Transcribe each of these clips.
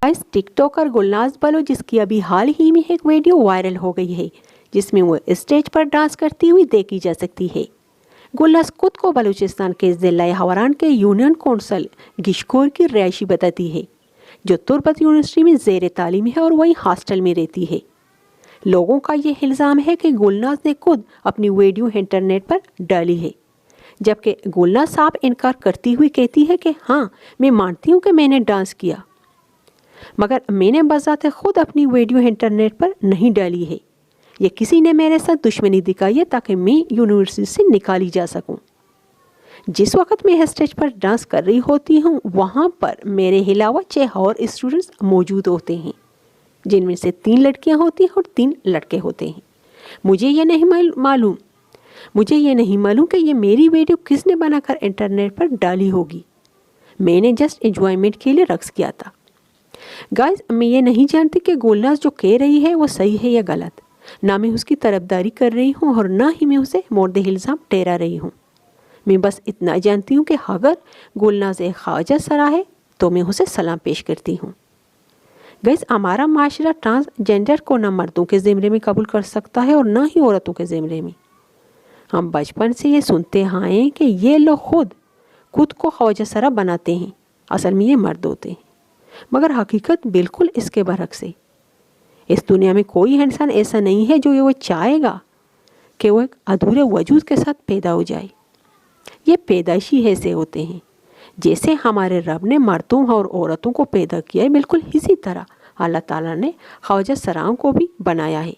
इस TikToker Gulnaz Bloch की अभी हाल ही में एक वीडियो वायरल हो गई है जिसमें वो स्टेज पर डांस करती हुई देखी जा सकती है। गुलनाज खुद को बलूचिस्तान के ज़िला हवरान के यूनियन कौंसल गिशकोर की रिहायशी बताती है जो तुर्बत यूनिवर्सिटी में ज़ेर तालीम है और वहीं हॉस्टल में रहती है। लोगों का ये इल्ज़ाम है कि गुलनाज ने खुद अपनी वीडियो इंटरनेट पर डाली है, जबकि गुलनाज साहब इनकार करती हुई कहती है कि हाँ, मैं मानती हूँ कि मैंने डांस किया, मगर मैंने बज़ाते खुद अपनी वीडियो इंटरनेट पर नहीं डाली है। ये किसी ने मेरे साथ दुश्मनी दिखाई है ताकि मैं यूनिवर्सिटी से निकाली जा सकूं। जिस वक्त मैं स्टेज पर डांस कर रही होती हूँ वहाँ पर मेरे अलावा 6 और स्टूडेंट्स मौजूद होते हैं, जिनमें से 3 लड़कियाँ होती हैं और 3 लड़के होते हैं। मुझे ये नहीं मालूम कि ये मेरी वीडियो किसने बनाकर इंटरनेट पर डाली होगी। मैंने जस्ट एंजॉयमेंट के लिए रक्स किया था। गाइस, मैं ये नहीं जानती कि गुलनाज जो कह रही है वो सही है या गलत। ना मैं उसकी तरफदारी कर रही हूँ और ना ही मैं उसे मोर्द इल्ज़ाम ठहरा रही हूँ। मैं बस इतना जानती हूँ कि अगर गुलनाज एक ख्वाजा सरा है तो मैं उसे सलाम पेश करती हूँ। गाइस, हमारा माशरा ट्रांसजेंडर को ना मर्दों के ज़िम्मे में कबूल कर सकता है और ना ही औरतों के ज़िम्मे में। हम बचपन से ये सुनते आए हैं कि ये लोग खुद को ख्वाजा सरा बनाते हैं, असल में ये मर्द होते हैं, मगर हकीकत बिल्कुल इसके बरक्स है। इस दुनिया में कोई इंसान ऐसा नहीं है जो ये वो चाहेगा कि वो एक अधूरे वजूद के साथ पैदा हो जाए। ये पैदाइशी ऐसे होते हैं जैसे हमारे रब ने मर्दों और औरतों को पैदा किया है, बिल्कुल इसी तरह अल्लाह ताला ने ख्वाजा सराओं को भी बनाया है।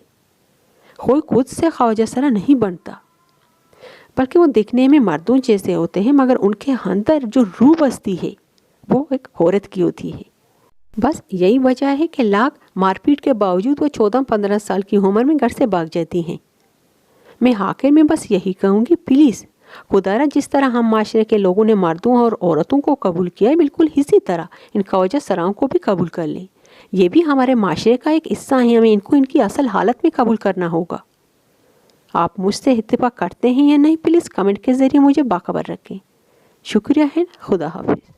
कोई खुद से ख्वाजा सरा नहीं बनता, बल्कि वो दिखने में मर्दों जैसे होते हैं, मगर उनके अंदर जो रूह बसती है वो एक औरत की होती है। बस यही वजह है कि लाख मारपीट के बावजूद वो 14-15 साल की उम्र में घर से भाग जाती हैं। मैं आखिर में बस यही कहूँगी, प्लीज़ खुदारा जिस तरह हम माशरे के लोगों ने मर्दों और औरतों को कबूल किया है, बिल्कुल इसी तरह इन ख्वाजा सराओं को भी कबूल कर लें। ये भी हमारे माशरे का एक हिस्सा है, हमें इनको इनकी असल हालत में कबूल करना होगा। आप मुझसे इत्तेफाक करते हैं या नहीं, प्लीज़ कमेंट के ज़रिए मुझे बाखबर रखें। शुक्रिया है। खुदा हाफिज़।